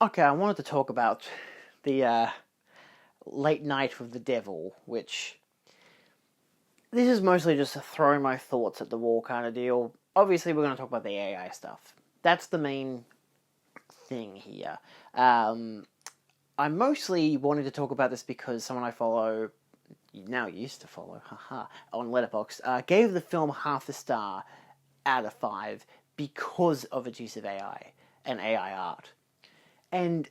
Okay, I wanted to talk about the Late Night with the Devil, which this is mostly just a throwing my thoughts at the wall kind of deal. Obviously, we're going to talk about the AI stuff. That's the main thing here. Um, I mostly wanted to talk about this because someone I follow, now used to follow, haha, on Letterboxd, gave the film half a star out of five because of its use of AI and AI art. And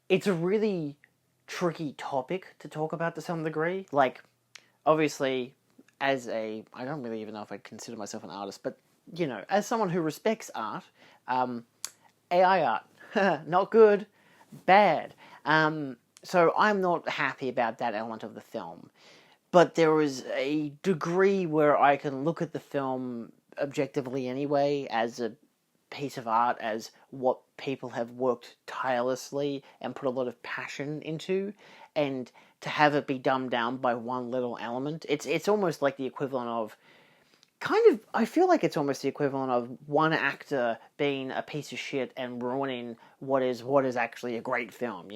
it's a really tricky topic to talk about to some degree. Like, obviously, I don't really even know if I consider myself an artist, but, as someone who respects art, AI art, not good, bad. So I'm not happy about that element of the film. But there is a degree where I can look at the film objectively anyway as a piece of art, as what people have worked tirelessly and put a lot of passion into, and to have it be dumbed down by one little element, it's almost like the equivalent of I feel like it's almost the equivalent of one actor being a piece of shit and ruining what is actually a great film.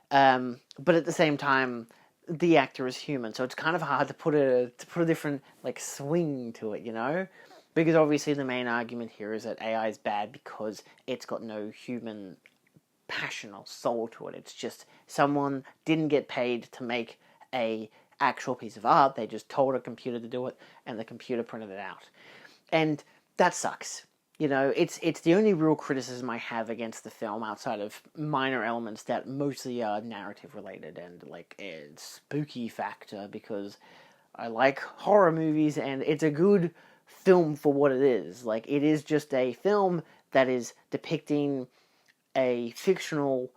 But at the same time, the actor is human, so it's kind of hard to put a different like swing to it. Because obviously the main argument here is that AI is bad because it's got no human passion or soul to it. It's just someone didn't get paid to make a actual piece of art. They just told a computer to do it, and the computer printed it out. And that sucks. It's the only real criticism I have against the film outside of minor elements that mostly are narrative related and like a spooky factor, because I like horror movies and it's a good film for what it is. Like, it is just a film that is depicting a fictional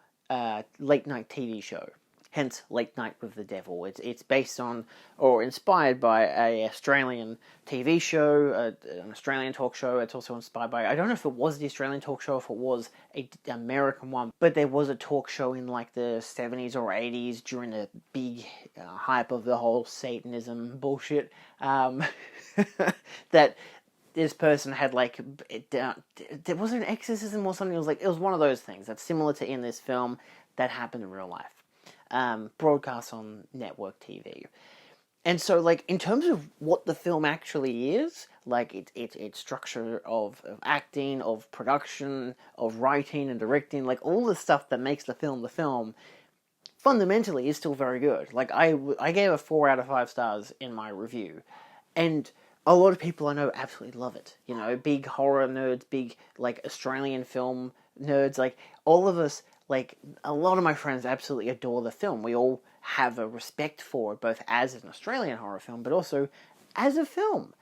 late night TV show. Hence, Late Night with the Devil. It's based on or inspired by a Australian TV show, an Australian talk show. It's also inspired by, I don't know if it was the Australian talk show, if it was an American one, but there was a talk show in like the 70s or 80s during the big hype of the whole Satanism bullshit. That this person had like there was an exorcism or something. It was one of those things that's similar to in this film that happened in real life, broadcast on network TV. And so, like, in terms of what the film actually is, like its structure of acting, of production, of writing and directing, like all the stuff that makes the film, fundamentally is still very good. Like, I gave a 4 out of 5 stars in my review, and a lot of people I know absolutely love it. Big horror nerds, big like Australian film nerds, like all of us. Like, a lot of my friends absolutely adore the film. We all have a respect for it, both as an Australian horror film, but also as a film.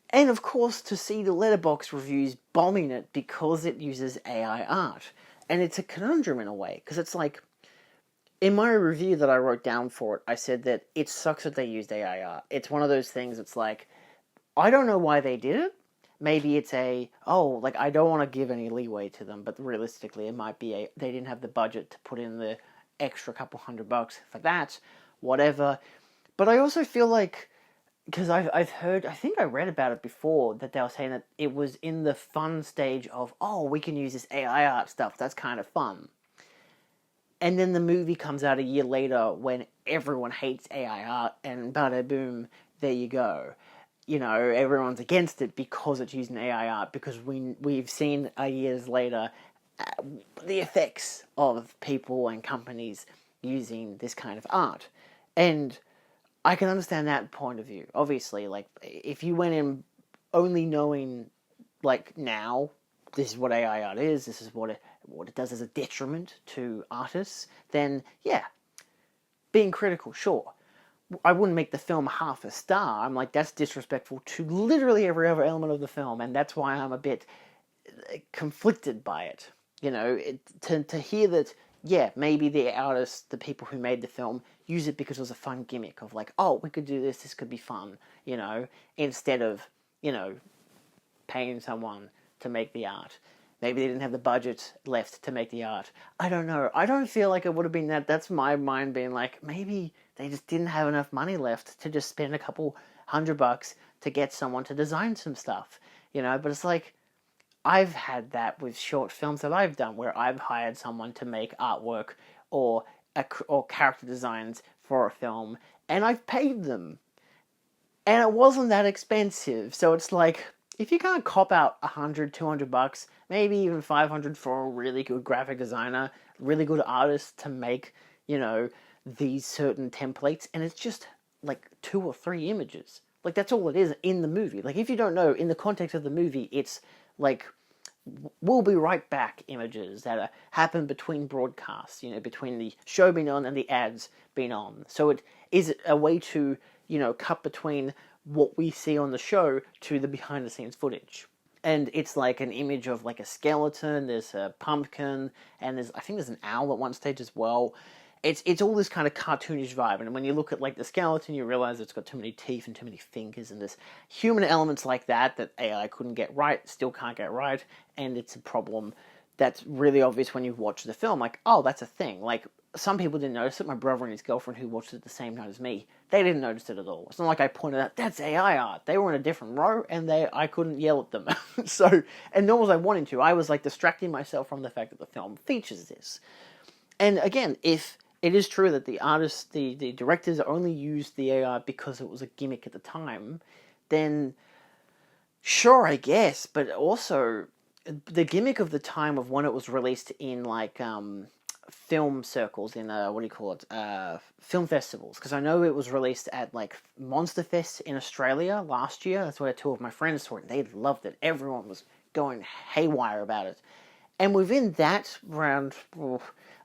And of course, to see the Letterboxd reviews bombing it because it uses AI art. And it's a conundrum in a way, because it's like, in my review that I wrote down for it, I said that it sucks that they used AI art. It's one of those things, it's like, I don't know why they did it. Maybe it's I don't want to give any leeway to them, but realistically, it might be they didn't have the budget to put in the extra couple $100 for that, whatever. But I also feel like, because I've heard, I think I read about it before, that they were saying that it was in the fun stage of, we can use this AI art stuff, that's kind of fun. And then the movie comes out a year later when everyone hates AI art, and bada boom, there you go. Everyone's against it because it's using AI art, because we've seen years later the effects of people and companies using this kind of art. And I can understand that point of view. Obviously, like, if you went in only knowing, like, now, this is what AI art is, this is what it does as a detriment to artists, then, yeah, being critical, sure. I wouldn't make the film half a star. I'm like, that's disrespectful to literally every other element of the film, and that's why I'm a bit conflicted by it. To hear that, yeah, maybe the artists, the people who made the film, use it because it was a fun gimmick of like, we could do this could be fun, instead of, paying someone to make the art. Maybe they didn't have the budget left to make the art. I don't know. I don't feel like it would have been that. That's my mind being like, maybe they just didn't have enough money left to just spend a couple $100 to get someone to design some stuff, But it's like, I've had that with short films that I've done, where I've hired someone to make artwork or or character designs for a film, and I've paid them, and it wasn't that expensive. So it's like, if you can't cop out 100, $200, maybe even 500 for a really good graphic designer, really good artist to make, you know, these certain templates, and it's just like 2 or 3 images. Like, that's all it is in the movie. Like, if you don't know, in the context of the movie, it's like, we'll be right back images that happen between broadcasts, you know, between the show being on and the ads being on. So it is a way to, you know, cut between what we see on the show to the behind the scenes footage. And it's like an image of like a skeleton, there's a pumpkin, and I think there's an owl at one stage as well. It's all this kind of cartoonish vibe, and when you look at like the skeleton, you realize it's got too many teeth and too many fingers, and there's human elements like that AI couldn't get right, still can't get right, and it's a problem that's really obvious when you watch the film. Like, oh, that's a thing. Like, some people didn't notice it. My brother and his girlfriend, who watched it the same night as me, they didn't notice it at all. It's not like I pointed out, that's AI art. They were in a different row, and I couldn't yell at them. So, and nor was I wanting to. I was like distracting myself from the fact that the film features this. And again, if it is true that the artists, the directors only used the AI because it was a gimmick at the time, then sure, I guess. But also, the gimmick of the time of when it was released in like film circles, in what do you call it, film festivals, because I know it was released at like Monster Fest in Australia last year. That's where 2 of my friends saw it. They loved it. Everyone was going haywire about it. And within that, around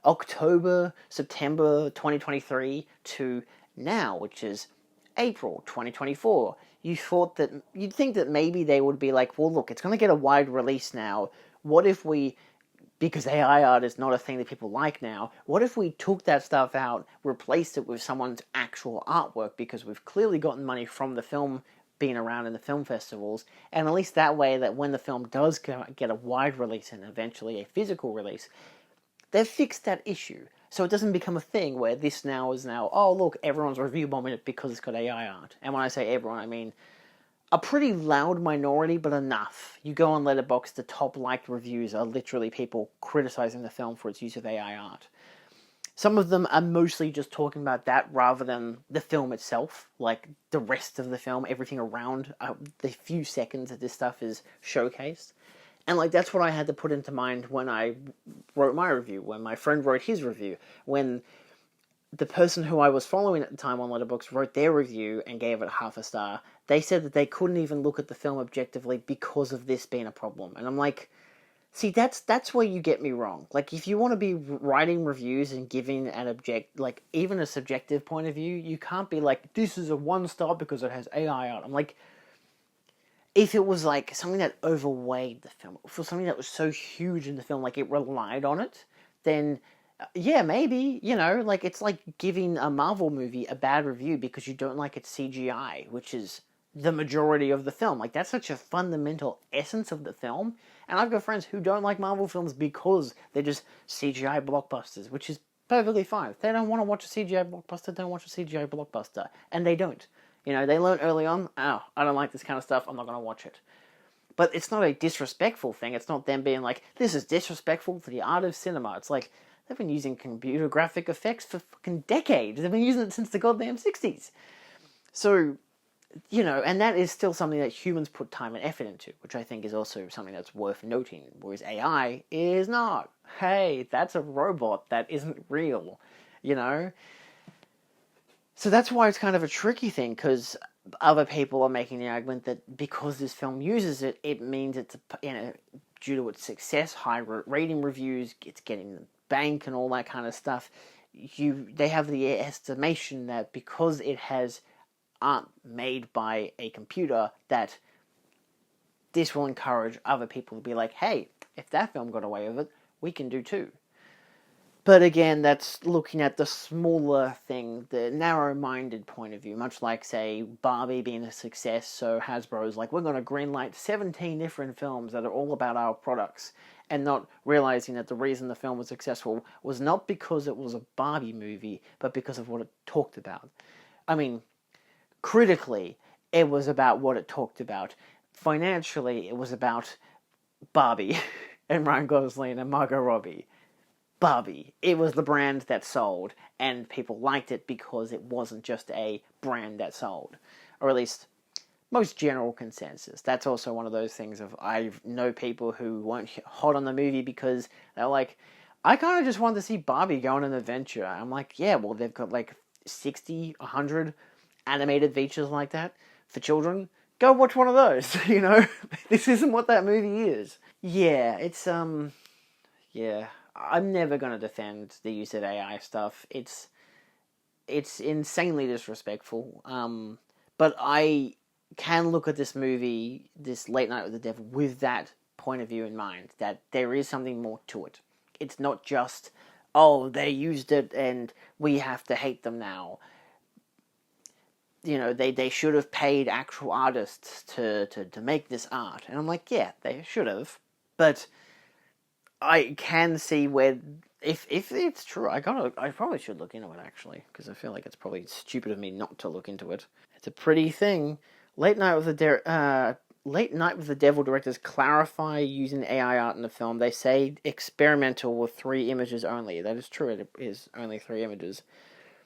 October, September 2023 to now, which is April 2024, you'd think that maybe they would be like, well, look, it's going to get a wide release now. What if we, because AI art is not a thing that people like now, what if we took that stuff out, replaced it with someone's actual artwork, because we've clearly gotten money from the film being around in the film festivals, and at least that way, that when the film does get a wide release and eventually a physical release, they've fixed that issue. So it doesn't become a thing where this now is now, oh look, everyone's review bombing it because it's got AI art. And when I say everyone, I mean a pretty loud minority, but enough. You go on Letterboxd, the top liked reviews are literally people criticizing the film for its use of AI art. Some of them are mostly just talking about that rather than the film itself, like the rest of the film, everything around the few seconds that this stuff is showcased. And like, that's what I had to put into mind when I wrote my review, when my friend wrote his review, when the person who I was following at the time on Letterboxd wrote their review and gave it half a star. They said that they couldn't even look at the film objectively because of this being a problem. And I'm like, see, that's where you get me wrong. Like, if you want to be writing reviews and giving like, even a subjective point of view, you can't be like, this is a 1 star because it has AI art. I'm like, if it was like something that overweighed the film, if it was something that was so huge in the film, like it relied on it, then yeah, maybe, you know, like, it's like giving a Marvel movie a bad review because you don't like its CGI, which is the majority of the film. Like, that's such a fundamental essence of the film. And I've got friends who don't like Marvel films because they're just CGI blockbusters, which is perfectly fine. If they don't want to watch a CGI blockbuster, don't watch a CGI blockbuster. And they don't. You know, they learn early on, oh, I don't like this kind of stuff, I'm not going to watch it. But it's not a disrespectful thing. It's not them being like, this is disrespectful to the art of cinema. It's like, they've been using computer graphic effects for fucking decades. They've been using it since the goddamn 60s. So, you know, and that is still something that humans put time and effort into, which I think is also something that's worth noting, whereas AI is not. Hey, that's a robot that isn't real, you know? So that's why it's kind of a tricky thing, because other people are making the argument that because this film uses it, it means it's, due to its success, high rating reviews, it's getting the bank and all that kind of stuff. They have the estimation that because it has art made by a computer, that this will encourage other people to be like, hey, if that film got away with it, we can do too. But again, that's looking at the smaller thing, the narrow-minded point of view, much like, say, Barbie being a success, so Hasbro's like, we're going to greenlight 17 different films that are all about our products, and not realizing that the reason the film was successful was not because it was a Barbie movie, but because of what it talked about. I mean, critically, it was about what it talked about. Financially, it was about Barbie and Ryan Gosling and Margot Robbie. Barbie. It was the brand that sold, and people liked it because it wasn't just a brand that sold. Or at least most general consensus. That's also one of those things of I know people who weren't hot on the movie because they're like, I kind of just wanted to see Barbie go on an adventure. I'm like, yeah, well, they've got like 60, 100 animated features like that for children. Go watch one of those, you know? This isn't what that movie is. Yeah, yeah. I'm never going to defend the use of AI stuff. It's insanely disrespectful. But I can look at this movie, this Late Night with the Devil, with that point of view in mind, that there is something more to it. It's not just, oh, they used it and we have to hate them now. You know, they should have paid actual artists to make this art. And I'm like, yeah, they should have. But I can see where, if it's true, I probably should look into it, actually, because I feel like it's probably stupid of me not to look into it. It's a pretty thing. Late Night with the Devil directors clarify using AI art in the film. They say experimental with 3 images only. That is true. It is only 3 images.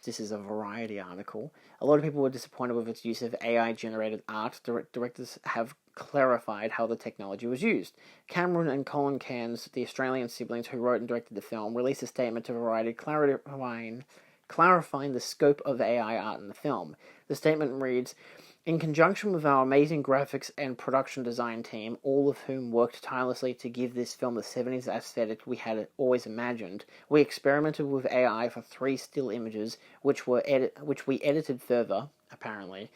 This is a Variety article. A lot of people were disappointed with its use of AI-generated art. Directors have clarified how the technology was used. Cameron and Colin Cairns, the Australian siblings who wrote and directed the film, released a statement to Variety clarifying the scope of AI art in the film. The statement reads, in conjunction with our amazing graphics and production design team, all of whom worked tirelessly to give this film the 70s aesthetic we had always imagined, we experimented with AI for 3 still images, which we edited further, apparently.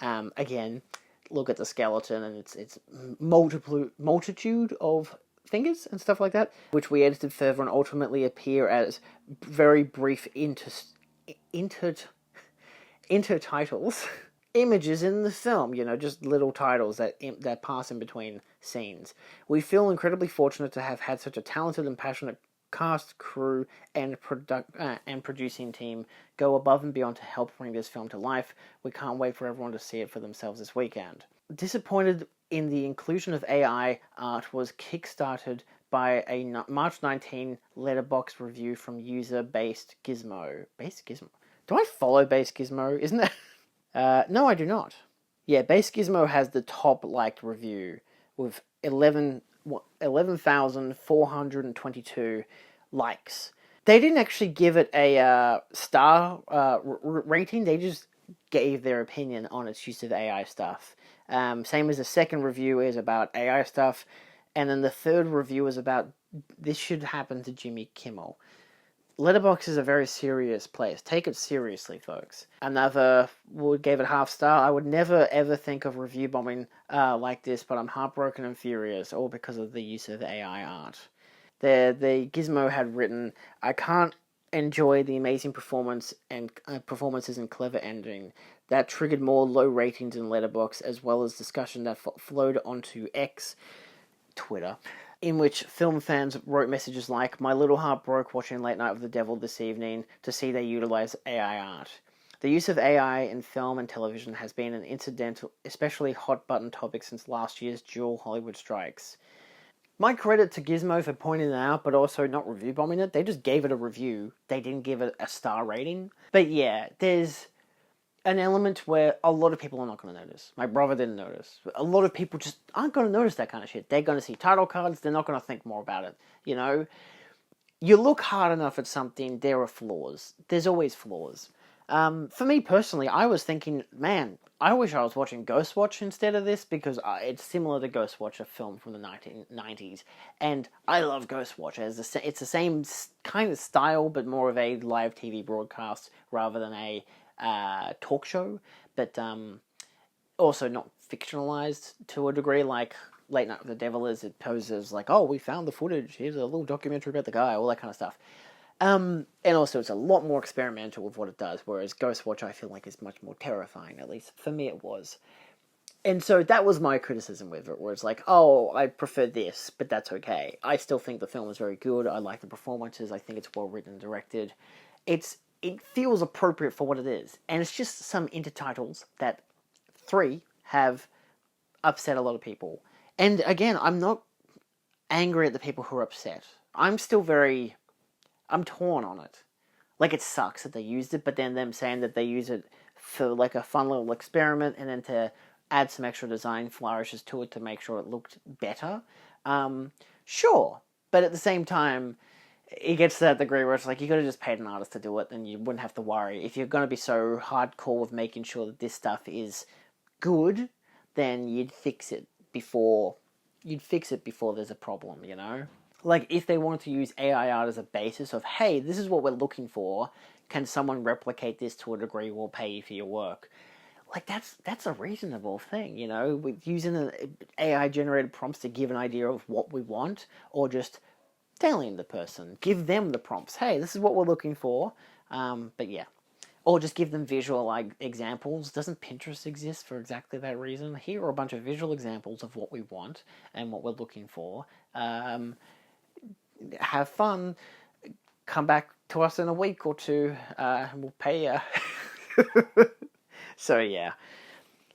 Again, look at the skeleton and its multitude of fingers and stuff like that, which we edited further and ultimately appear as very brief intertitles. Images in the film, you know, just little titles that pass in between scenes. We feel incredibly fortunate to have had such a talented and passionate cast, crew, and producing team go above and beyond to help bring this film to life. We can't wait for everyone to see it for themselves this weekend. Disappointed in the inclusion of AI art was kickstarted by a March 19 Letterboxd review from user Based Gizmo. Based Gizmo? Do I follow Based Gizmo? Isn't that... no, I do not. Yeah, Base Gizmo has the top liked review with 11,422 likes. They didn't actually give it a star rating. They just gave their opinion on its use of AI stuff. Same as the second review is about AI stuff, and then the third review is about this should happen to Jimmy Kimmel. Letterboxd is a very serious place. Take it seriously, folks. Another gave it half star. I would never ever think of review bombing like this, but I'm heartbroken and furious, all because of the use of AI art. The Gizmo had written, I can't enjoy the amazing performances and clever ending. That triggered more low ratings in Letterboxd, as well as discussion that flowed onto X, Twitter, in which film fans wrote messages like, my little heart broke watching Late Night with the Devil this evening to see they utilize AI art. The use of AI in film and television has been an incidental, especially hot-button topic since last year's dual Hollywood strikes. My credit to Gizmo for pointing it out, but also not review bombing it. They just gave it a review. They didn't give it a star rating. But yeah, there's an element where a lot of people are not going to notice. My brother didn't notice. A lot of people just aren't going to notice that kind of shit. They're going to see title cards. They're not going to think more about it. You know, you look hard enough at something, there are flaws. There's always flaws. For me personally, I was thinking, man, I wish I was watching Ghostwatch instead of this, because it's similar to Ghostwatch, a film from the 1990s. And I love Ghostwatch. It's the same kind of style, but more of a live TV broadcast rather than a talk show, but also not fictionalized to a degree like Late Night with the Devil is. It poses like, oh, we found the footage, here's a little documentary about the guy, all that kind of stuff. And also it's a lot more experimental with what it does, whereas Ghostwatch I feel like is much more terrifying, at least for me it was. And so that was my criticism with it, where it's like, oh, I prefer this, but that's okay. I still think the film is very good, I like the performances, I think it's well written and directed. It feels appropriate for what it is. And it's just some intertitles that 3 have upset a lot of people. And again, I'm not angry at the people who are upset. I'm torn on it. Like, it sucks that they used it, but then them saying that they use it for, like, a fun little experiment and then to add some extra design flourishes to it to make sure it looked better. Sure. But at the same time, it gets to that degree where it's like, you could have just paid an artist to do it and you wouldn't have to worry. If you're going to be so hardcore with making sure that this stuff is good, then you'd fix it before there's a problem, you know? Like, if they wanted to use AI art as a basis of, hey, this is what we're looking for, can someone replicate this to a degree, we'll pay you for your work. Like, that's a reasonable thing, you know? With using an AI-generated prompts to give an idea of what we want, or just alien the person. Give them the prompts. Hey, this is what we're looking for. But yeah. Or just give them visual examples. Doesn't Pinterest exist for exactly that reason? Here are a bunch of visual examples of what we want and what we're looking for. Have fun. Come back to us in a week or two. We'll pay you. So yeah.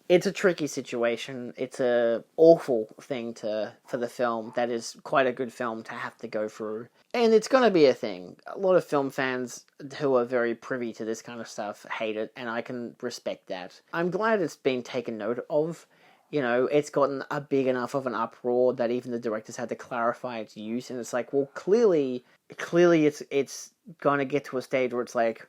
It's a tricky situation. It's a awful thing for the film that is quite a good film to have to go through. And it's going to be a thing. A lot of film fans who are very privy to this kind of stuff hate it, and I can respect that. I'm glad it's been taken note of. You know, it's gotten a big enough of an uproar that even the directors had to clarify its use, and it's like, well, clearly it's going to get to a stage where it's like,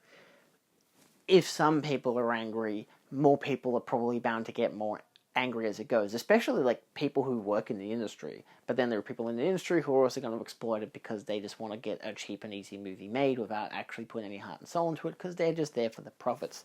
if some people are angry, more people are probably bound to get more angry as it goes, especially like people who work in the industry. But then there are people in the industry who are also going to exploit it because they just want to get a cheap and easy movie made without actually putting any heart and soul into it because they're just there for the profits.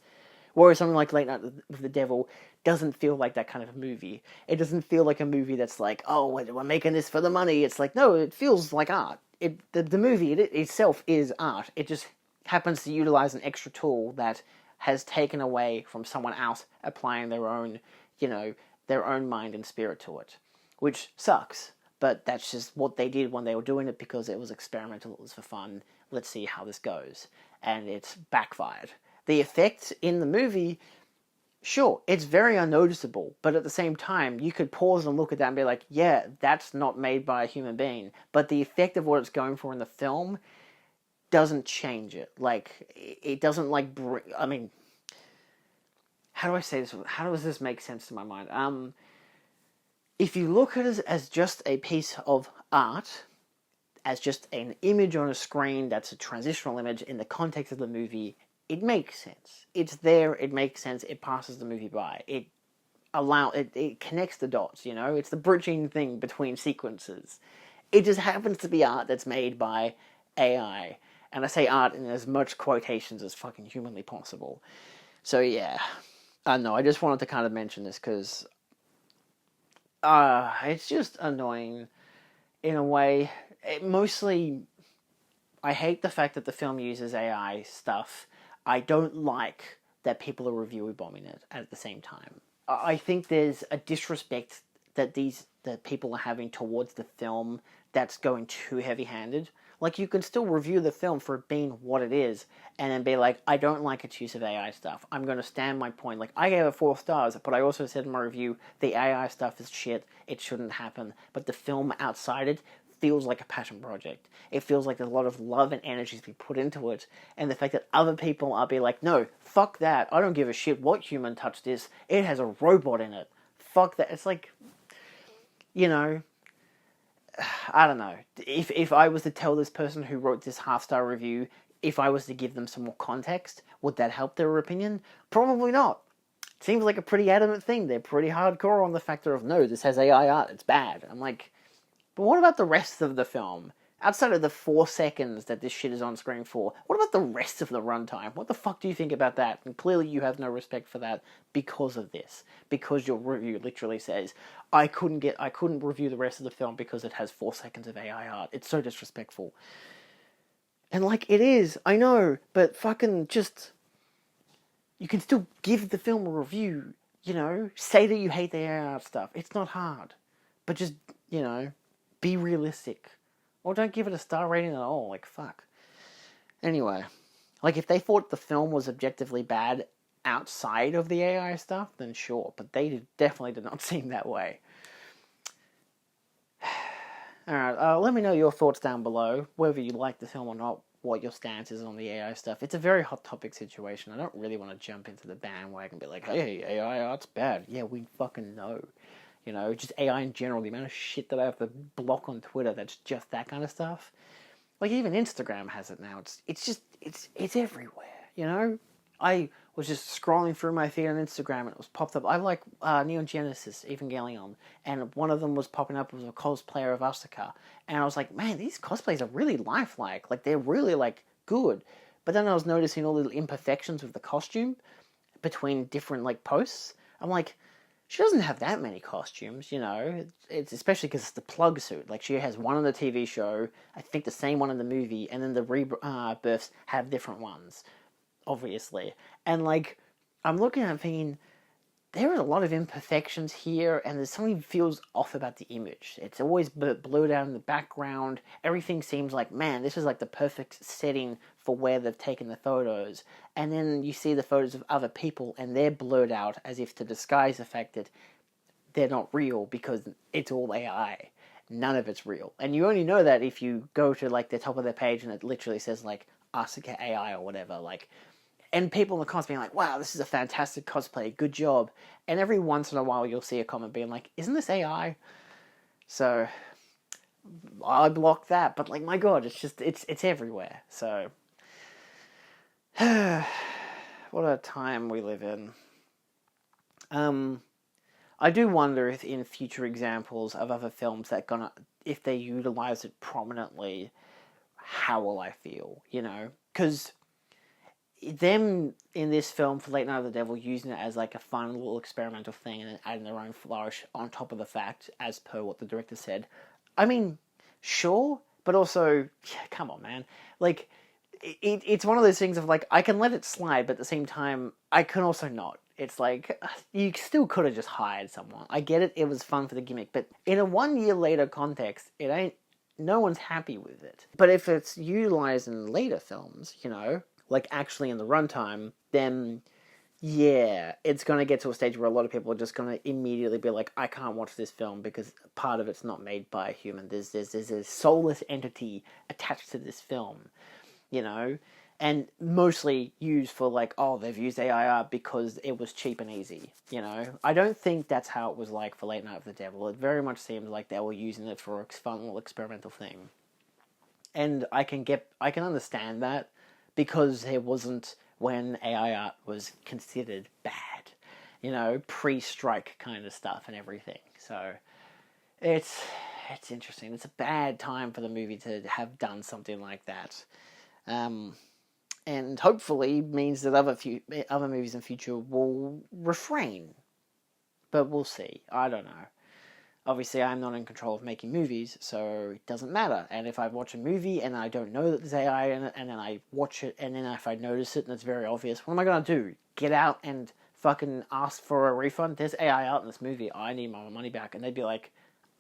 Whereas something like Late Night with the Devil doesn't feel like that kind of a movie. It doesn't feel like a movie that's like, oh, we're making this for the money. It's like, no, it feels like art. The movie itself is art. It just happens to utilize an extra tool that has taken away from someone else applying their own, their own mind and spirit to it, which sucks. But that's just what they did when they were doing it because it was experimental, it was for fun. Let's see how this goes. And it's backfired. The effect in the movie, sure, it's very unnoticeable, but at the same time, you could pause and look at that and be like, yeah, that's not made by a human being. But the effect of what it's going for in the film doesn't change it. Like, it doesn't, like, how do I say this? How does this make sense to my mind? If you look at it as just a piece of art, as just an image on a screen that's a transitional image in the context of the movie, it makes sense. It's there, it makes sense, it passes the movie by. It connects the dots, It's the bridging thing between sequences. It just happens to be art that's made by AI. And I say art in as much quotations as fucking humanly possible. So yeah. I know, I just wanted to kind of mention this because it's just annoying in a way. I hate the fact that the film uses AI stuff. I don't like that people are review bombing it at the same time. I think there's a disrespect that people are having towards the film that's going too heavy-handed. Like, you can still review the film for it being what it is, and then be like, I don't like its use of AI stuff. I'm going to stand my point. Like, I gave it 4 stars, but I also said in my review, the AI stuff is shit, it shouldn't happen. But the film outside it feels like a passion project. It feels like there's a lot of love and energy to be put into it, and the fact that other people are be like, no, fuck that, I don't give a shit what human touched this, it has a robot in it. Fuck that. It's like, I don't know. If I was to tell this person who wrote this half-star review, if I was to give them some more context, would that help their opinion? Probably not. It seems like a pretty adamant thing. They're pretty hardcore on the factor of, no, this has AI art, it's bad. I'm like, but what about the rest of the film? Outside of the 4 seconds that this shit is on screen for, what about the rest of the runtime? What the fuck do you think about that? And clearly you have no respect for that because of this. Because your review literally says, I couldn't review the rest of the film because it has 4 seconds of AI art. It's so disrespectful. And like, it is, I know, but fucking just, you can still give the film a review, say that you hate the AI art stuff. It's not hard. But just, be realistic. Or don't give it a star rating at all, like, fuck. Anyway, like, if they thought the film was objectively bad outside of the AI stuff, then sure, but they definitely did not seem that way. Alright, let me know your thoughts down below, whether you like the film or not, what your stance is on the AI stuff. It's a very hot topic situation. I don't really want to jump into the bandwagon and be like, hey, AI art's bad. Yeah, we fucking know. You know, just AI in general, the amount of shit that I have to block on Twitter that's just that kind of stuff. Like, even Instagram has it now. It's everywhere, you know? I was just scrolling through my feed on Instagram and it was popped up. I like Neon Genesis Evangelion, and one of them was popping up as a cosplayer of Asuka. And I was like, man, these cosplays are really lifelike. Like, they're really, like, good. But then I was noticing all the little imperfections with the costume between different, like, posts. I'm like, she doesn't have that many costumes, you know. It's especially because it's the plug suit. Like, she has one on the TV show, I think the same one in the movie, and then the rebirths have different ones, obviously. And, like, I'm looking at it thinking, there are a lot of imperfections here, and there's something feels off about the image. It's always blurred out in the background. Everything seems like, man, this is like the perfect setting for where they've taken the photos. And then you see the photos of other people, and they're blurred out as if to disguise the fact that they're not real because it's all AI. None of it's real. And you only know that if you go to, like, the top of their page and it literally says, like, Asuka AI or whatever, like... And people in the comments being like, wow, this is a fantastic cosplay, good job. And every once in a while you'll see a comment being like, isn't this AI? So, I block that, but like, my god, it's everywhere. So, what a time we live in. I do wonder if in future examples of other films that if they utilize it prominently, how will I feel, you know? Because... them in this film for Late Night of the Devil using it as like a fun little experimental thing and then adding their own flourish on top of the fact, as per what the director said. I mean, sure, but also, come on, man. Like, it's one of those things of like, I can let it slide, but at the same time, I can also not. It's like, you still could have just hired someone. I get it, it was fun for the gimmick, but in a 1 year later context, it ain't, no one's happy with it. But if it's utilized in later films, you know, like actually in the runtime, then yeah, it's going to get to a stage where a lot of people are just going to immediately be like, I can't watch this film because part of it's not made by a human. There's a soulless entity attached to this film, you know? And mostly used for like, oh, they've used AI art because it was cheap and easy, you know? I don't think that's how it was like for Late Night of the Devil. It very much seemed like they were using it for a fun little experimental thing. And I can understand that, because it wasn't when AI art was considered bad, you know, pre-strike kind of stuff and everything. So it's interesting. It's a bad time for the movie to have done something like that, and hopefully means that other movies in future will refrain. But we'll see. I don't know. Obviously, I'm not in control of making movies, so it doesn't matter. And if I watch a movie and I don't know that there's AI in it, and then I watch it, and then if I notice it and it's very obvious, what am I going to do? Get out and fucking ask for a refund? There's AI out in this movie. I need my money back. And they'd be like,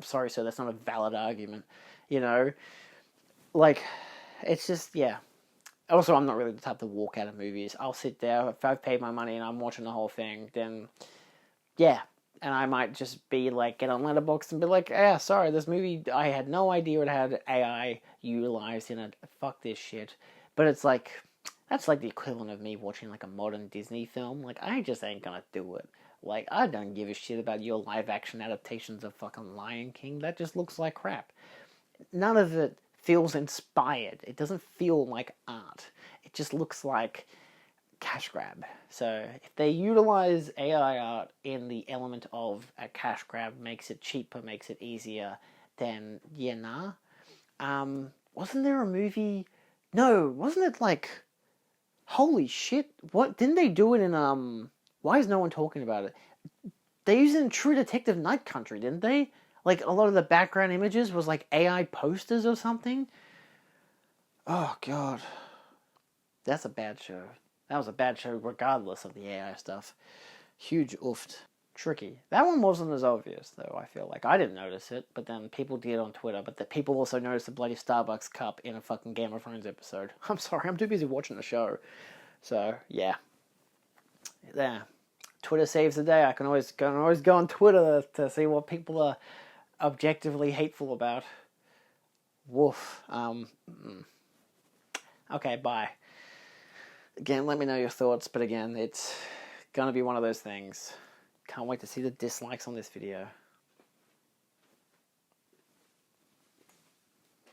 sorry, sir, that's not a valid argument. You know? Like, it's just, yeah. Also, I'm not really the type to walk out of movies. I'll sit there. If I've paid my money and I'm watching the whole thing, then, yeah. And I might just be like, get on Letterboxd and be like, yeah, sorry, this movie, I had no idea it had AI utilized in it. Fuck this shit. But it's like, that's like the equivalent of me watching like a modern Disney film. Like, I just ain't gonna do it. Like, I don't give a shit about your live action adaptations of fucking Lion King. That just looks like crap. None of it feels inspired. It doesn't feel like art. It just looks like cash grab. So if they utilize AI art in the element of a cash grab, makes it cheaper, makes it easier, then yeah, nah. Wasn't there a movie? No, wasn't it like, holy shit, what, didn't they do it in, why is no one talking about it? They used it in True Detective Night Country, didn't they? Like, a lot of the background images was like AI posters or something. Oh god, that's a bad show. That was a bad show regardless of the AI stuff. Huge oofed. Tricky. That one wasn't as obvious, though, I feel like. I didn't notice it, but then people did on Twitter, but the people also noticed the bloody Starbucks cup in a fucking Game of Thrones episode. I'm sorry, I'm too busy watching the show. So, yeah. There. Twitter saves the day. I can always go on Twitter to see what people are objectively hateful about. Woof. Okay, bye. Again, let me know your thoughts, but again, it's gonna be one of those things. Can't wait to see the dislikes on this video.